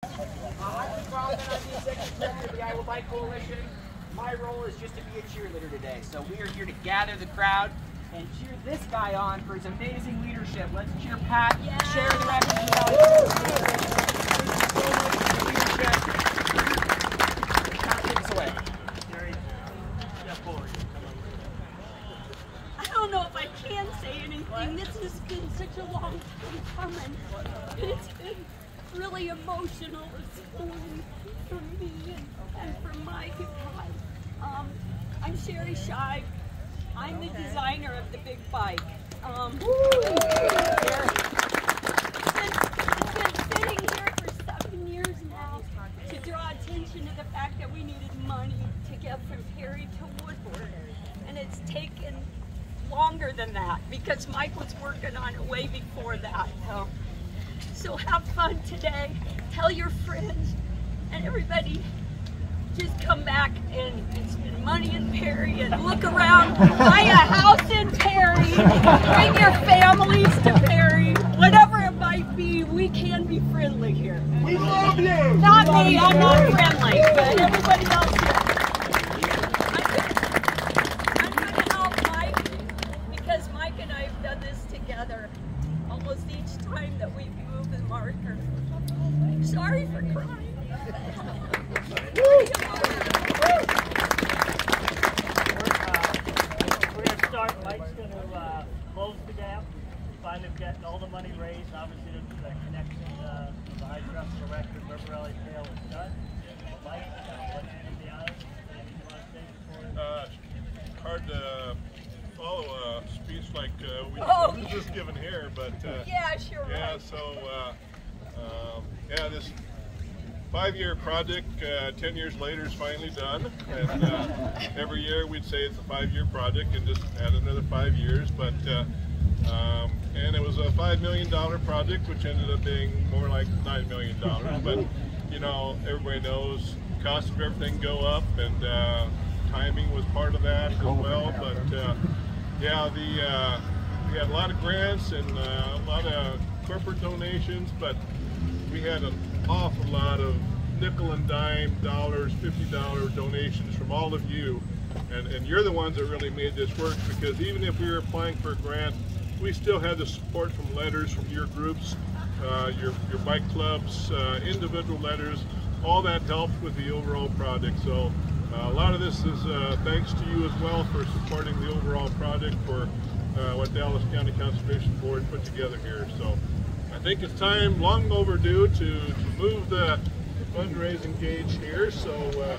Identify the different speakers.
Speaker 1: I'm the Crofton, I'm the executive director of the Iowa Bike Coalition. My role is just to be a cheerleader today. So we are here to gather the crowd and cheer this guy on for his amazing leadership. Let's cheer Pat, share the Rapid Valley. Pat, take us away.
Speaker 2: I don't know if I can say anything. This has been such a long time coming. It's been really emotional this morning for me and for Mike and Pat. I'm Sherry Shive. I'm the designer of the big bike. I've been sitting here for 7 years now to draw attention to the fact that we needed money to get from Perry to Woodward. And it's taken longer than that because Mike was working on it way before that. So have fun today. Tell your friends and everybody. Just come back and spend money in Perry and look around. Buy a house in Perry. Bring your families to Perry. Whatever it might be, we can be friendly here.
Speaker 3: We love you.
Speaker 2: Not me. I'm not friendly, but everybody else here. I'm going to help Mike because Mike and I have done this together almost each time that we've moved the marker. Sorry for crying.
Speaker 4: We're going to start. Mike's going to close the gap. Finally getting all the money raised. Obviously, the connection of the High Trust and the record River Valley Trail is done. Mike, what's in the eyes? Anything you want to say before?
Speaker 3: Hard to follow a speech like we was just given here, but
Speaker 2: yeah, sure.
Speaker 3: Yeah,
Speaker 2: right.
Speaker 3: so yeah, this 5-year project, 10 years later, is finally done. And every year we'd say it's a 5-year project and just add another 5 years. But and it was a $5 million project, which ended up being more like $9 million. But you know, everybody knows cost of everything go up, and timing was part of that as well. But yeah, we had a lot of grants and a lot of corporate donations, but we had an awful lot of nickel and dime dollars, $50 donations from all of you, and you're the ones that really made this work, because even if we were applying for a grant, we still had the support from letters from your groups, your bike clubs, individual letters. All that helped with the overall project. So a lot of this is thanks to you as well for supporting the overall project for what Dallas County Conservation Board put together here. So I think it's time, long overdue, to move the fundraising gauge here. So